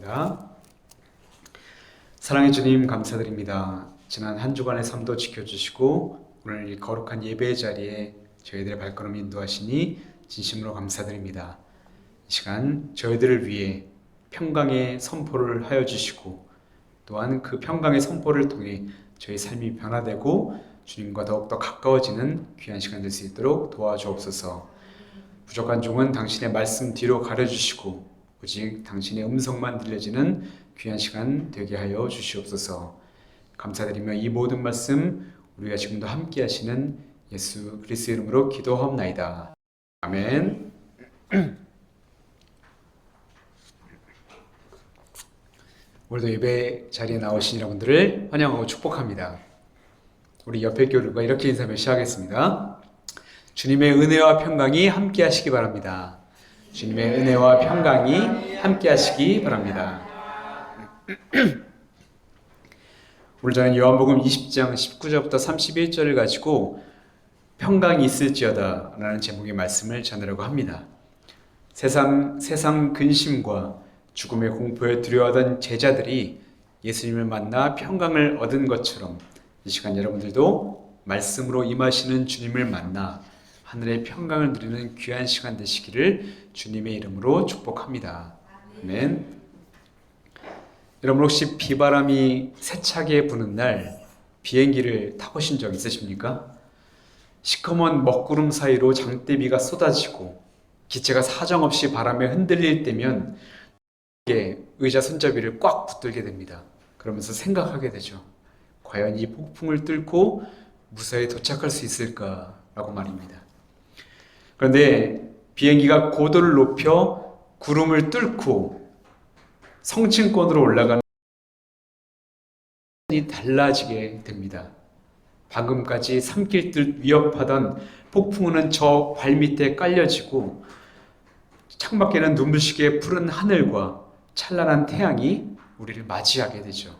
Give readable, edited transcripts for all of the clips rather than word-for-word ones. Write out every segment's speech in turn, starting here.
기도하겠습니다. 사랑해 주님, 감사드립니다. 지난 한 주간의 삶도 지켜주시고 오늘 이 거룩한 예배의 자리에 저희들의 발걸음 인도하시니 진심으로 감사드립니다. 이 시간 저희들을 위해 평강의 선포를 하여 주시고 또한 그 평강의 선포를 통해 저희 삶이 변화되고 주님과 더욱더 가까워지는 귀한 시간 될 수 있도록 도와주옵소서. 부족한 종은 당신의 말씀 뒤로 가려주시고 오직 당신의 음성만 들려지는 귀한 시간 되게 하여 주시옵소서. 감사드리며 이 모든 말씀 우리가 지금도 함께 하시는 예수 그리스도의 이름으로 기도하옵나이다. 아멘. 오늘도 예배 자리에 나오신 여러분들을 환영하고 축복합니다. 우리 옆에 교류가 이렇게 인사하며 시작하겠습니다. 주님의 은혜와 평강이 함께 하시기 바랍니다. 주님의 은혜와 평강이 함께 하시기 바랍니다. 오늘 저는 요한복음 20장 19절부터 31절을 가지고 평강이 있을지어다 라는 제목의 말씀을 전하려고 합니다. 세상 근심과 죽음의 공포에 두려워하던 제자들이 예수님을 만나 평강을 얻은 것처럼 이 시간 여러분들도 말씀으로 임하시는 주님을 만나 하늘의 평강을 누리는 귀한 시간 되시기를 주님의 이름으로 축복합니다. 아멘. 여러분 혹시 비바람이 세차게 부는 날 비행기를 타보신 적 있으십니까? 시커먼 먹구름 사이로 장대비가 쏟아지고 기체가 사정없이 바람에 흔들릴 때면 의자 손잡이를 꽉 붙들게 됩니다. 그러면서 생각하게 되죠. 과연 이 폭풍을 뚫고 무사히 도착할 수 있을까라고 말입니다. 그런데 비행기가 고도를 높여 구름을 뚫고 성층권으로 올라가는 이 달라지게 됩니다. 방금까지 삼킬 듯 위협하던 폭풍우는 저 발밑에 깔려지고 창밖에는 눈부시게 푸른 하늘과 찬란한 태양이 우리를 맞이하게 되죠.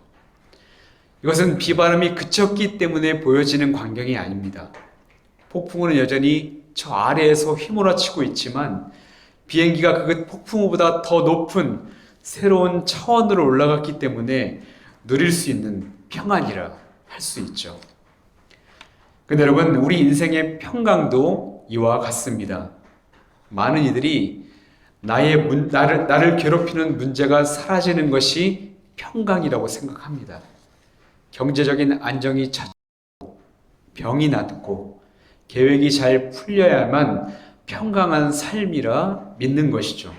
이것은 비바람이 그쳤기 때문에 보여지는 광경이 아닙니다. 폭풍우는 여전히 저 아래에서 휘몰아치고 있지만 비행기가 그 폭풍우보다 더 높은 새로운 차원으로 올라갔기 때문에 누릴 수 있는 평안이라 할 수 있죠. 근데 여러분, 우리 인생의 평강도 이와 같습니다. 많은 이들이 나를 괴롭히는 문제가 사라지는 것이 평강이라고 생각합니다. 경제적인 안정이 찾고 병이 낫고 계획이 잘 풀려야만 평강한 삶이라 믿는 것이죠.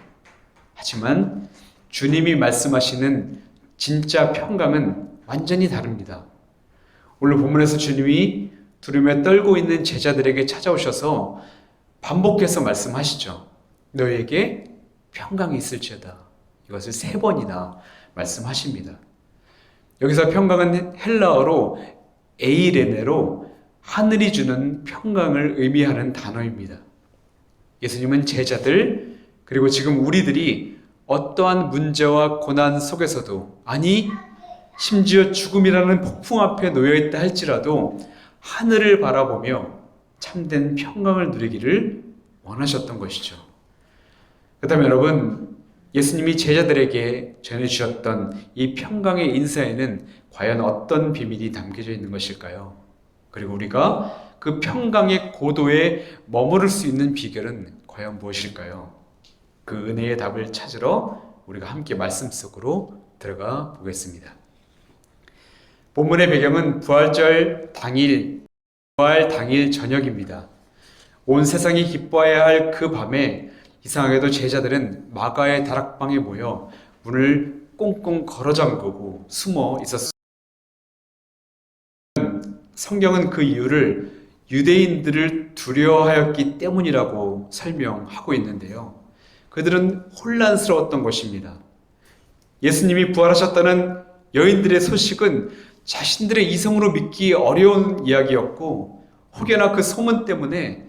하지만 주님이 말씀하시는 진짜 평강은 완전히 다릅니다. 오늘 본문에서 주님이 두려움에 떨고 있는 제자들에게 찾아오셔서 반복해서 말씀하시죠. 너에게 평강이 있을지어다. 이것을 3번이나 말씀하십니다. 여기서 평강은 헬라어로 에이레네로 하늘이 주는 평강을 의미하는 단어입니다. 예수님은 제자들 그리고 지금 우리들이 어떠한 문제와 고난 속에서도 아니 심지어 죽음이라는 폭풍 앞에 놓여있다 할지라도 하늘을 바라보며 참된 평강을 누리기를 원하셨던 것이죠. 그렇다면 여러분, 예수님이 제자들에게 전해주셨던 이 평강의 인사에는 과연 어떤 비밀이 담겨져 있는 것일까요? 그리고 우리가 그 평강의 고도에 머무를 수 있는 비결은 과연 무엇일까요? 그 은혜의 답을 찾으러 우리가 함께 말씀 속으로 들어가 보겠습니다. 본문의 배경은 부활 당일 저녁입니다. 온 세상이 기뻐해야 할 그 밤에 이상하게도 제자들은 마가의 다락방에 모여 문을 꽁꽁 걸어 잠그고 숨어 있었습니다. 성경은 그 이유를 유대인들을 두려워하였기 때문이라고 설명하고 있는데요. 그들은 혼란스러웠던 것입니다. 예수님이 부활하셨다는 여인들의 소식은 자신들의 이성으로 믿기 어려운 이야기였고 혹여나 그 소문 때문에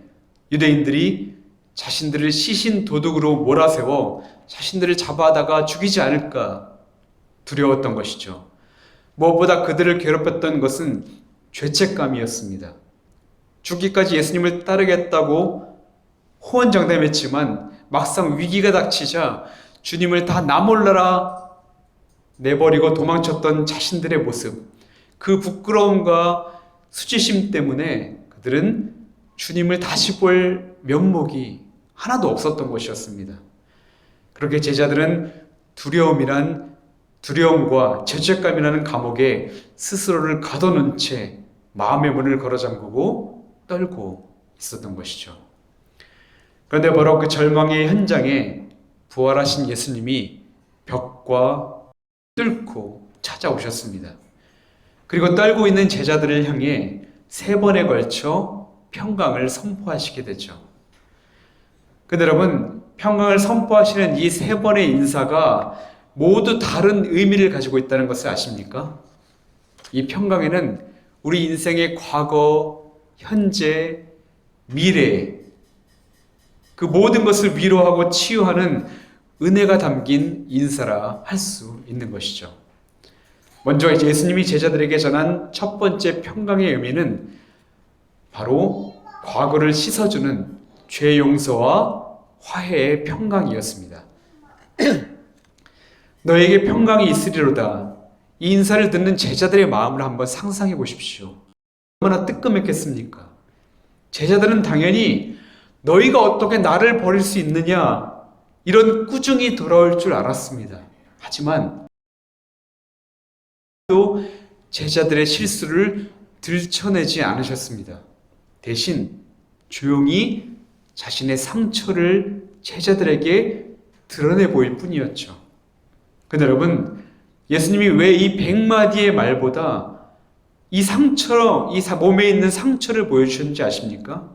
유대인들이 자신들을 시신 도둑으로 몰아세워 자신들을 잡아다가 죽이지 않을까 두려웠던 것이죠. 무엇보다 그들을 괴롭혔던 것은 죄책감이었습니다. 죽기까지 예수님을 따르겠다고 호언장담했지만 막상 위기가 닥치자 주님을 다 나 몰라라 내버리고 도망쳤던 자신들의 모습, 그 부끄러움과 수치심 때문에 그들은 주님을 다시 볼 면목이 하나도 없었던 것이었습니다. 그렇게 제자들은 두려움과 죄책감이라는 감옥에 스스로를 가둬놓은 채 마음의 문을 걸어 잠그고 떨고 있었던 것이죠. 그런데 바로 그 절망의 현장에 부활하신 예수님이 벽과 뚫고 찾아오셨습니다. 그리고 떨고 있는 제자들을 향해 3번에 걸쳐 평강을 선포하시게 되죠. 근데 여러분, 평강을 선포하시는 이 3번의 인사가 모두 다른 의미를 가지고 있다는 것을 아십니까? 이 평강에는 우리 인생의 과거, 현재, 미래, 그 모든 것을 위로하고 치유하는 은혜가 담긴 인사라 할 수 있는 것이죠. 먼저 예수님이 제자들에게 전한 첫 번째 평강의 의미는 바로 과거를 씻어주는 죄 용서와 화해의 평강이었습니다. 너에게 평강이 있으리로다. 이 인사를 듣는 제자들의 마음을 한번 상상해 보십시오. 얼마나 뜨끔했겠습니까? 제자들은 당연히 너희가 어떻게 나를 버릴 수 있느냐, 이런 꾸중이 돌아올 줄 알았습니다. 하지만 또 제자들의 실수를 들춰내지 않으셨습니다. 대신 조용히 자신의 상처를 제자들에게 드러내 보일 뿐이었죠. 근데 여러분, 예수님이 왜 이 100마디의 말보다 이 몸에 있는 상처를 보여주셨는지 아십니까?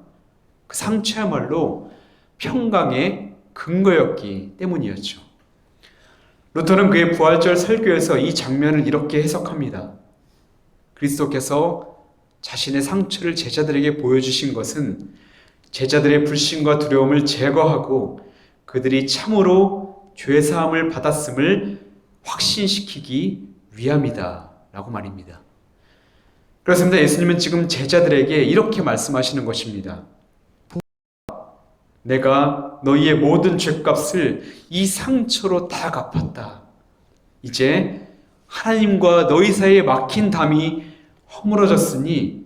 그 상처야말로 평강의 근거였기 때문이었죠. 루터는 그의 부활절 설교에서 이 장면을 이렇게 해석합니다. 그리스도께서 자신의 상처를 제자들에게 보여주신 것은 제자들의 불신과 두려움을 제거하고 그들이 참으로 죄사함을 받았음을 확신시키기 위함이다 라고 말입니다. 그렇습니다. 예수님은 지금 제자들에게 이렇게 말씀하시는 것입니다. 내가 너희의 모든 죄값을 이 상처로 다 갚았다. 이제 하나님과 너희 사이에 막힌 담이 허물어졌으니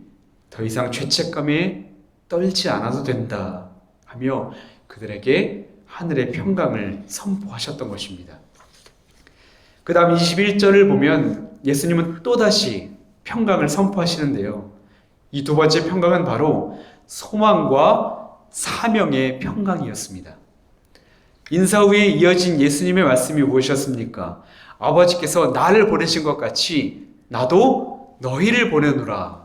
더 이상 죄책감에 떨지 않아도 된다 하며 그들에게 하늘의 평강을 선포하셨던 것입니다. 그 다음 21절을 보면 예수님은 또다시 평강을 선포하시는데요. 이 두 번째 평강은 바로 소망과 사명의 평강이었습니다. 인사 후에 이어진 예수님의 말씀이 무엇이었습니까? 아버지께서 나를 보내신 것 같이 나도 너희를 보내노라.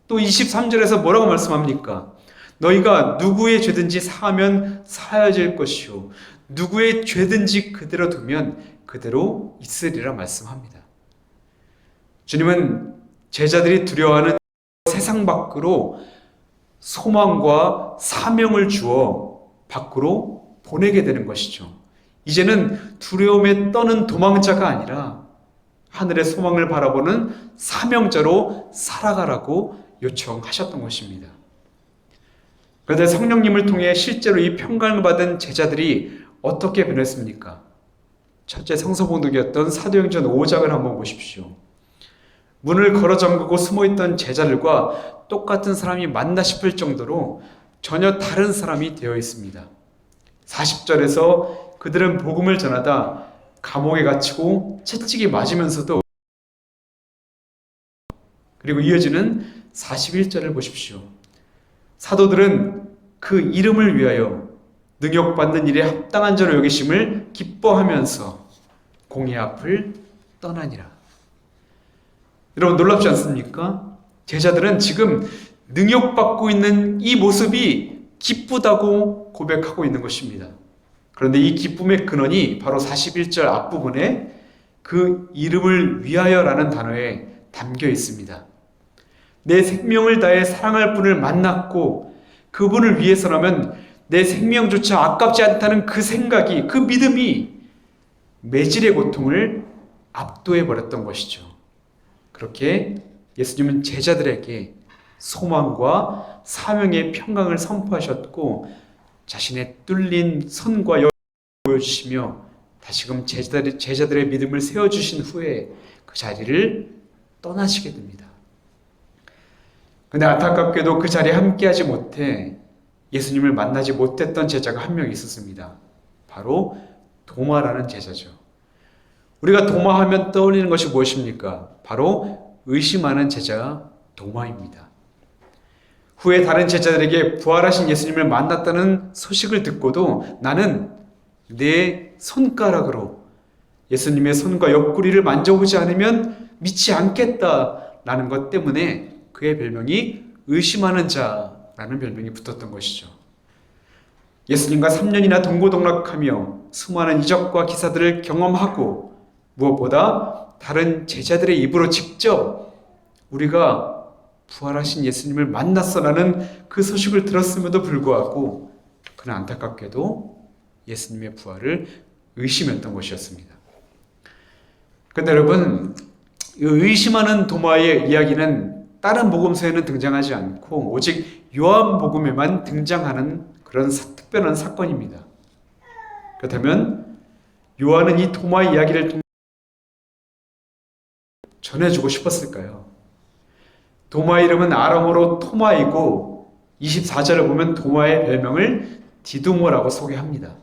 또 23절에서 뭐라고 말씀합니까? 너희가 누구의 죄든지 사하면 사하여질 것이요 누구의 죄든지 그대로 두면 그대로 있으리라 말씀합니다. 주님은 제자들이 두려워하는 세상 밖으로 소망과 사명을 주어 밖으로 보내게 되는 것이죠. 이제는 두려움에 떠는 도망자가 아니라 하늘의 소망을 바라보는 사명자로 살아가라고 요청하셨던 것입니다. 그런데 성령님을 통해 실제로 이 평강을 받은 제자들이 어떻게 변했습니까? 첫째 성서봉독이었던 사도행전 5장을 한번 보십시오. 문을 걸어 잠그고 숨어있던 제자들과 똑같은 사람이 맞나 싶을 정도로 전혀 다른 사람이 되어 있습니다. 40절에서 그들은 복음을 전하다 감옥에 갇히고 채찍이 맞으면서도 그리고 이어지는 41절을 보십시오. 사도들은 그 이름을 위하여 능욕받는 일에 합당한 자로 여기심을 기뻐하면서 공회 앞을 떠나니라. 여러분 놀랍지 않습니까? 제자들은 지금 능욕받고 있는 이 모습이 기쁘다고 고백하고 있는 것입니다. 그런데 이 기쁨의 근원이 바로 41절 앞부분에 그 이름을 위하여라는 단어에 담겨 있습니다. 내 생명을 다해 사랑할 분을 만났고 그분을 위해서라면 내 생명조차 아깝지 않다는 그 생각이, 그 믿음이 매질의 고통을 압도해버렸던 것이죠. 그렇게 예수님은 제자들에게 소망과 사명의 평강을 선포하셨고 자신의 뚫린 선과 여를 보여주시며 다시금 제자들의 믿음을 세워주신 후에 그 자리를 떠나시게 됩니다. 근데 안타깝게도 그 자리에 함께하지 못해 예수님을 만나지 못했던 제자가 한 명 있었습니다. 바로 도마라는 제자죠. 우리가 도마하면 떠올리는 것이 무엇입니까? 바로 의심하는 제자 도마입니다. 후에 다른 제자들에게 부활하신 예수님을 만났다는 소식을 듣고도 나는 내 손가락으로 예수님의 손과 옆구리를 만져보지 않으면 믿지 않겠다라는 것 때문에 그의 별명이 의심하는 자라는 별명이 붙었던 것이죠. 예수님과 3년이나 동고동락하며 수많은 이적과 기사들을 경험하고 무엇보다 다른 제자들의 입으로 직접 우리가 부활하신 예수님을 만났어라는 그 소식을 들었음에도 불구하고 그는 안타깝게도 예수님의 부활을 의심했던 것이었습니다. 그런데 여러분, 의심하는 도마의 이야기는 다른 복음서에는 등장하지 않고 오직 요한복음에만 등장하는 그런 특별한 사건입니다. 그렇다면 요한은 이 도마의 이야기를 통해 전해주고 싶었을까요? 도마의 이름은 아람어로 토마이고 24절을 보면 도마의 별명을 디두모라고 소개합니다.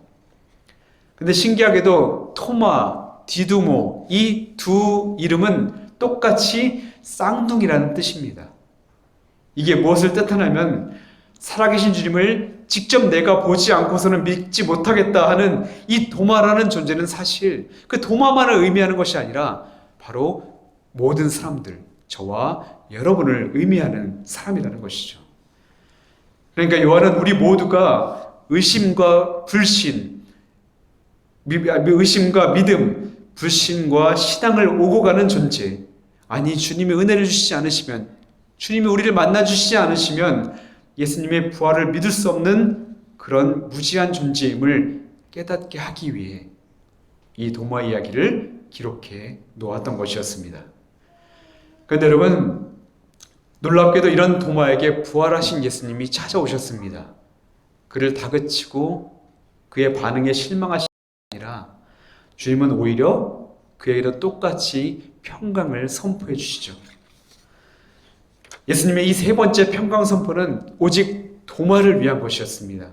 근데 신기하게도 토마, 디두모 이 두 이름은 똑같이 쌍둥이라는 뜻입니다. 이게 무엇을 뜻하냐면 살아계신 주님을 직접 내가 보지 않고서는 믿지 못하겠다 하는 이 도마라는 존재는 사실 그 도마만을 의미하는 것이 아니라 바로 모든 사람들, 저와 여러분을 의미하는 사람이라는 것이죠. 그러니까 요한은 우리 모두가 의심과 불신, 의심과 믿음, 불신과 신앙을 오고 가는 존재. 아니, 주님이 은혜를 주시지 않으시면, 주님이 우리를 만나 주시지 않으시면 예수님의 부활을 믿을 수 없는 그런 무지한 존재임을 깨닫게 하기 위해 이 도마 이야기를 기록해 놓았던 것이었습니다. 그런데 여러분, 놀랍게도 이런 도마에게 부활하신 예수님이 찾아오셨습니다. 그를 다그치고 그의 반응에 실망하신 게 아니라 주님은 오히려 그에게도 똑같이 평강을 선포해 주시죠. 예수님의 이 세 번째 평강 선포는 오직 도마를 위한 것이었습니다.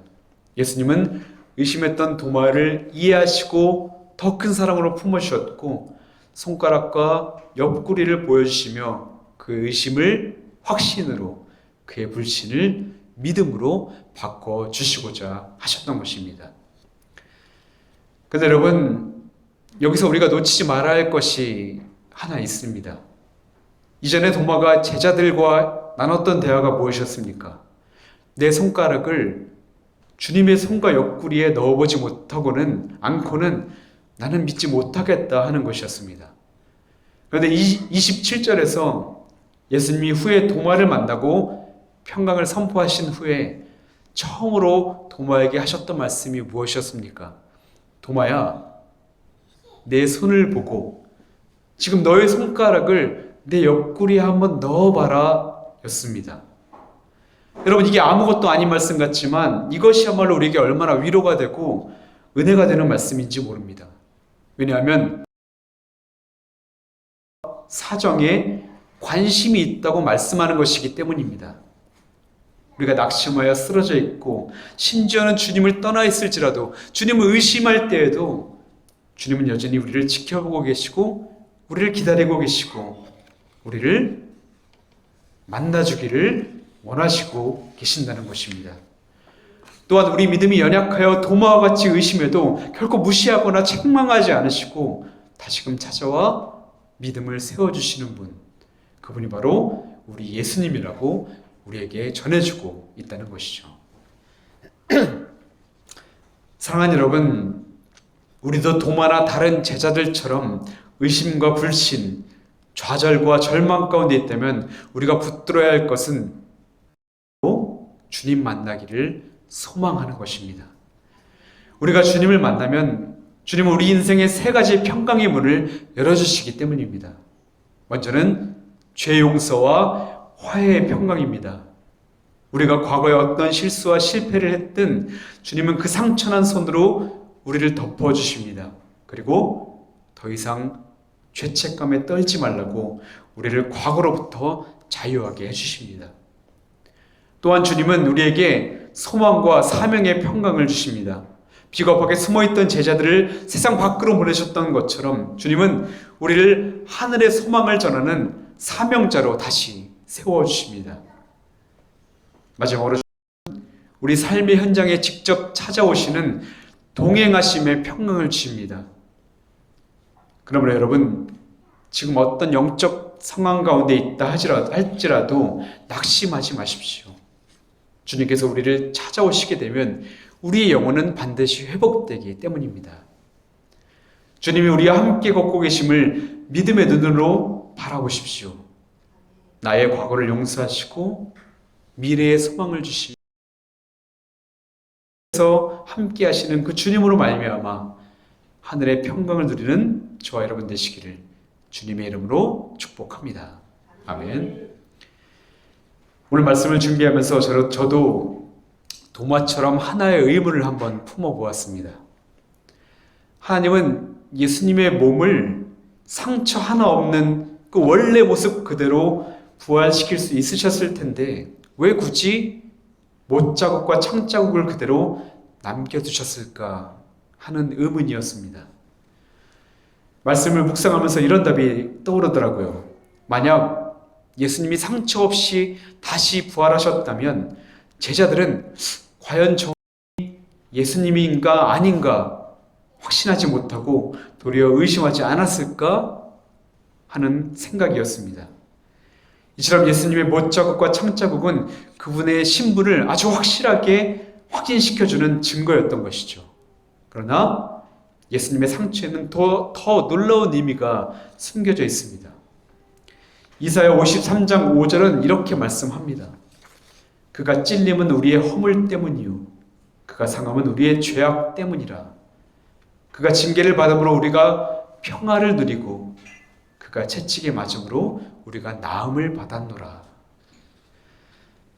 예수님은 의심했던 도마를 이해하시고 더 큰 사랑으로 품어주셨고 손가락과 옆구리를 보여주시며 그 의심을 확신으로 그의 불신을 믿음으로 바꿔주시고자 하셨던 것입니다. 그런데 여러분, 여기서 우리가 놓치지 말아야 할 것이 하나 있습니다. 이전에 도마가 제자들과 나눴던 대화가 무엇이었습니까? 내 손가락을 주님의 손과 옆구리에 넣어보지 않고는 나는 믿지 못하겠다 하는 것이었습니다. 그런데 27절에서 예수님이 후에 도마를 만나고 평강을 선포하신 후에 처음으로 도마에게 하셨던 말씀이 무엇이었습니까? 도마야, 내 손을 보고 지금 너의 손가락을 내 옆구리에 한번 넣어봐라 였습니다. 여러분, 이게 아무것도 아닌 말씀 같지만 이것이야말로 우리에게 얼마나 위로가 되고 은혜가 되는 말씀인지 모릅니다. 왜냐하면 사정에 관심이 있다고 말씀하는 것이기 때문입니다. 우리가 낙심하여 쓰러져 있고 심지어는 주님을 떠나 있을지라도 주님을 의심할 때에도 주님은 여전히 우리를 지켜보고 계시고 우리를 기다리고 계시고 우리를 만나주기를 원하시고 계신다는 것입니다. 또한 우리 믿음이 연약하여 도마와 같이 의심해도 결코 무시하거나 책망하지 않으시고 다시금 찾아와 믿음을 세워주시는 분, 그분이 바로 우리 예수님이라고 우리에게 전해주고 있다는 것이죠. 사랑하는 여러분, 우리도 도마나 다른 제자들처럼 의심과 불신, 좌절과 절망 가운데 있다면 우리가 붙들어야 할 것은 주님 만나기를 소망하는 것입니다. 우리가 주님을 만나면 주님은 우리 인생의 세 가지 평강의 문을 열어주시기 때문입니다. 먼저는 죄 용서와 화해의 평강입니다. 우리가 과거에 어떤 실수와 실패를 했든 주님은 그 상처난 손으로 우리를 덮어주십니다. 그리고 더 이상 죄책감에 떨지 말라고 우리를 과거로부터 자유하게 해주십니다. 또한 주님은 우리에게 소망과 사명의 평강을 주십니다. 비겁하게 숨어있던 제자들을 세상 밖으로 보내셨던 것처럼 주님은 우리를 하늘의 소망을 전하는 사명자로 다시 세워주십니다. 마지막으로 우리 삶의 현장에 직접 찾아오시는 동행하심의 평강을 주십니다. 그러므로 여러분, 지금 어떤 영적 상황 가운데 있다 할지라도 낙심하지 마십시오. 주님께서 우리를 찾아오시게 되면 우리의 영혼은 반드시 회복되기 때문입니다. 주님이 우리와 함께 걷고 계심을 믿음의 눈으로 바라보십시오. 나의 과거를 용서하시고 미래의 소망을 주시며 함께 하시는 그 주님으로 말미암아 하늘의 평강을 누리는 저와 여러분 되시기를 주님의 이름으로 축복합니다. 아멘. 오늘 말씀을 준비하면서 저도 도마처럼 하나의 의문을 한번 품어보았습니다. 하나님은 예수님의 몸을 상처 하나 없는 그 원래 모습 그대로 부활시킬 수 있으셨을 텐데 왜 굳이 못자국과 창자국을 그대로 남겨두셨을까 하는 의문이었습니다. 말씀을 묵상하면서 이런 답이 떠오르더라고요. 만약 예수님이 상처 없이 다시 부활하셨다면 제자들은 과연 저 예수님인가 아닌가 확신하지 못하고 도리어 의심하지 않았을까 하는 생각이었습니다. 이처럼 예수님의 못자국과 창자국은 그분의 신분을 아주 확실하게 확인시켜주는 증거였던 것이죠. 그러나 예수님의 상처에는 더 놀라운 의미가 숨겨져 있습니다. 이사야 53장 5절은 이렇게 말씀합니다. 그가 찔림은 우리의 허물 때문이요 그가 상함은 우리의 죄악 때문이라. 그가 징계를 받음으로 우리가 평화를 누리고 그가 채찍에 맞음으로 우리가 나음을 받았노라.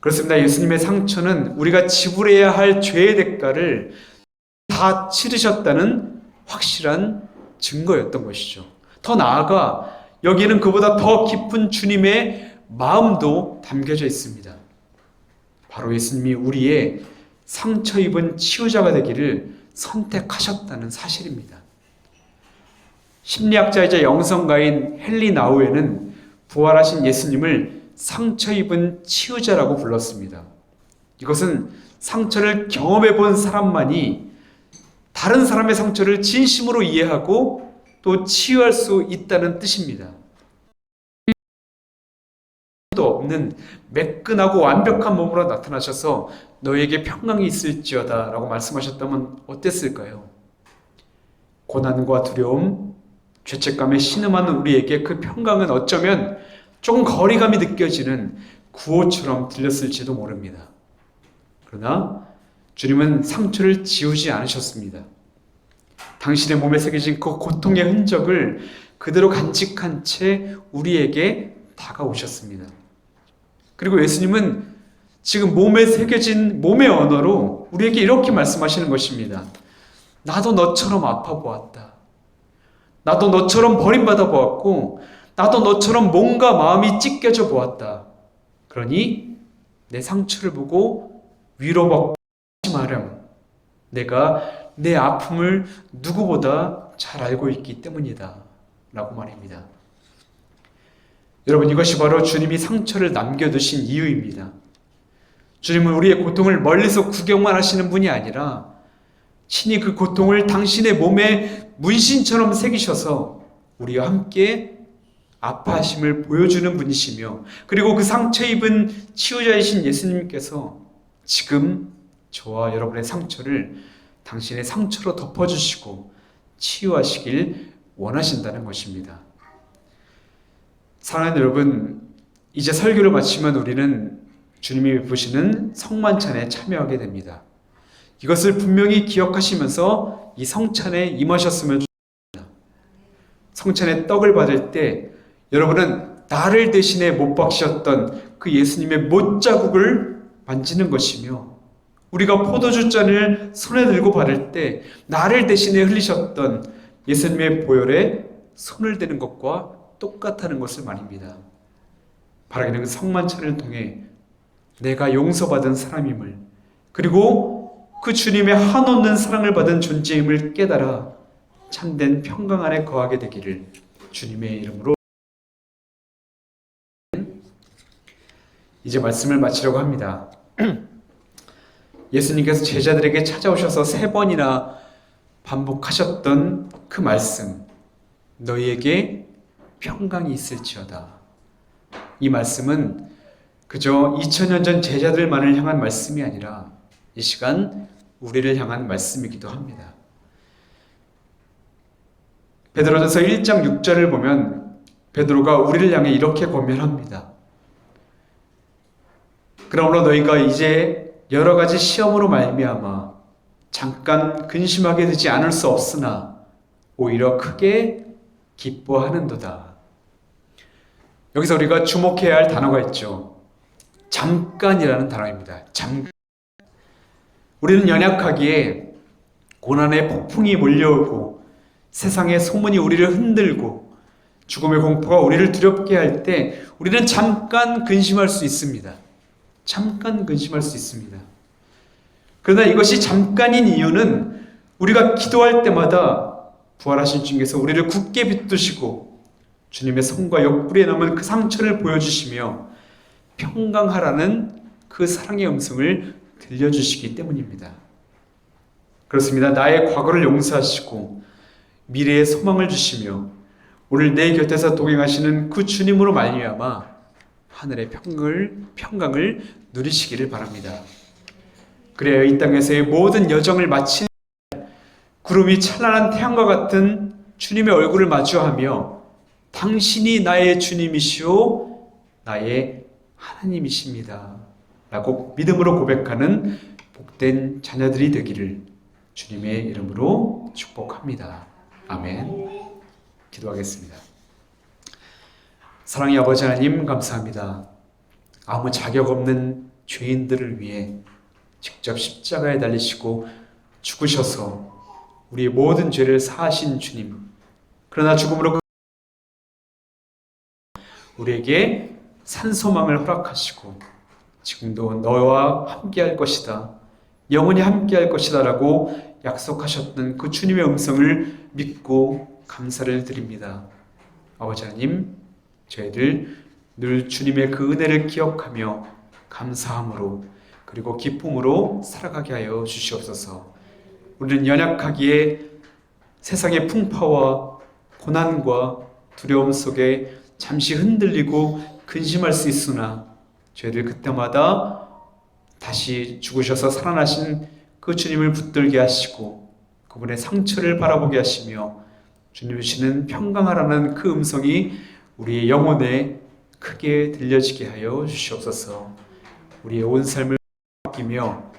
그렇습니다. 예수님의 상처는 우리가 지불해야 할 죄의 대가를 다 치르셨다는 확실한 증거였던 것이죠. 더 나아가 여기에는 그보다 더 깊은 주님의 마음도 담겨져 있습니다. 바로 예수님이 우리의 상처 입은 치유자가 되기를 선택하셨다는 사실입니다. 심리학자이자 영성가인 헨리 나우에는 부활하신 예수님을 상처 입은 치유자라고 불렀습니다. 이것은 상처를 경험해 본 사람만이 다른 사람의 상처를 진심으로 이해하고 또 치유할 수 있다는 뜻입니다. 도 없는 매끈하고 완벽한 몸으로 나타나셔서 너에게 평강이 있을지어다 라고 말씀하셨다면 어땠을까요? 고난과 두려움, 죄책감에 신음하는 우리에게 그 평강은 어쩌면 조금 거리감이 느껴지는 구호처럼 들렸을지도 모릅니다. 그러나 주님은 상처를 지우지 않으셨습니다. 당신의 몸에 새겨진 그 고통의 흔적을 그대로 간직한 채 우리에게 다가오셨습니다. 그리고 예수님은 지금 몸에 새겨진 몸의 언어로 우리에게 이렇게 말씀하시는 것입니다. 나도 너처럼 아파 보았다. 나도 너처럼 버림받아 보았고 나도 너처럼 몸과 마음이 찢겨져 보았다. 그러니 내 상처를 보고 위로받고 마렴. 내가 내 아픔을 누구보다 잘 알고 있기 때문이다 라고 말입니다. 여러분, 이것이 바로 주님이 상처를 남겨두신 이유입니다. 주님은 우리의 고통을 멀리서 구경만 하시는 분이 아니라 친히 그 고통을 당신의 몸에 문신처럼 새기셔서 우리와 함께 아파하심을 보여주는 분이시며, 그리고 그 상처 입은 치유자이신 예수님께서 지금 저와 여러분의 상처를 당신의 상처로 덮어주시고 치유하시길 원하신다는 것입니다. 사랑하는 여러분, 이제 설교를 마치면 우리는 주님이 베푸시는 성만찬에 참여하게 됩니다. 이것을 분명히 기억하시면서 이 성찬에 임하셨으면 좋겠습니다. 성찬의 떡을 받을 때 여러분은 나를 대신에 못 박으셨던 그 예수님의 못자국을 만지는 것이며, 우리가 포도주 잔을 손에 들고 받을 때 나를 대신에 흘리셨던 예수님의 보혈에 손을 대는 것과 똑같다는 것을 말입니다. 바라기는 성만찬을 통해 내가 용서받은 사람임을, 그리고 그 주님의 한없는 사랑을 받은 존재임을 깨달아 참된 평강 안에 거하게 되기를 주님의 이름으로. 이제 말씀을 마치려고 합니다. 예수님께서 제자들에게 찾아오셔서 3번이나 반복하셨던 그 말씀, 너희에게 평강이 있을지어다. 이 말씀은 그저 2000년 전 제자들만을 향한 말씀이 아니라 이 시간 우리를 향한 말씀이기도 합니다. 베드로전서 1장 6절을 보면 베드로가 우리를 향해 이렇게 권면합니다. 그러므로 너희가 이제 여러 가지 시험으로 말미암아 잠깐 근심하게 되지 않을 수 없으나 오히려 크게 기뻐하는도다. 여기서 우리가 주목해야 할 단어가 있죠. 잠깐이라는 단어입니다. 잠깐. 우리는 연약하기에 고난의 폭풍이 몰려오고 세상의 소문이 우리를 흔들고 죽음의 공포가 우리를 두렵게 할 때 우리는 잠깐 근심할 수 있습니다. 잠깐 근심할 수 있습니다. 그러나 이것이 잠깐인 이유는 우리가 기도할 때마다 부활하신 주님께서 우리를 굳게 붙드시고 주님의 손과 옆구리에 남은 그 상처를 보여주시며 평강하라는 그 사랑의 음성을 들려주시기 때문입니다. 그렇습니다. 나의 과거를 용서하시고 미래의 소망을 주시며 오늘 내 곁에서 동행하시는 그 주님으로 말미암아 하늘의 평강을 누리시기를 바랍니다. 그래야 이 땅에서의 모든 여정을 마친 구름이 찬란한 태양과 같은 주님의 얼굴을 마주하며 당신이 나의 주님이시오 나의 하나님이십니다 라고 믿음으로 고백하는 복된 자녀들이 되기를 주님의 이름으로 축복합니다. 아멘. 기도하겠습니다. 사랑의 아버지 하나님, 감사합니다. 아무 자격 없는 죄인들을 위해 직접 십자가에 달리시고 죽으셔서 우리의 모든 죄를 사하신 주님, 그러나 죽음으로 우리에게 산소망을 허락하시고 지금도 너와 함께할 것이다, 영원히 함께할 것이다 라고 약속하셨던 그 주님의 음성을 믿고 감사를 드립니다. 아버지 하나님, 저희들 늘 주님의 그 은혜를 기억하며 감사함으로 그리고 기쁨으로 살아가게 하여 주시옵소서. 우리는 연약하기에 세상의 풍파와 고난과 두려움 속에 잠시 흔들리고 근심할 수 있으나 저희들 그때마다 다시 죽으셔서 살아나신 그 주님을 붙들게 하시고 그분의 상처를 바라보게 하시며 주님 주시는 평강하라는 그 음성이 우리의 영혼에 크게 들려지게 하여 주시옵소서. 우리의 온 삶을 맡기며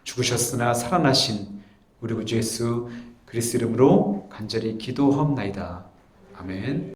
죽으셨으나 살아나신 우리 구주 예수 그리스도 이름으로 간절히 기도하옵나이다. 아멘.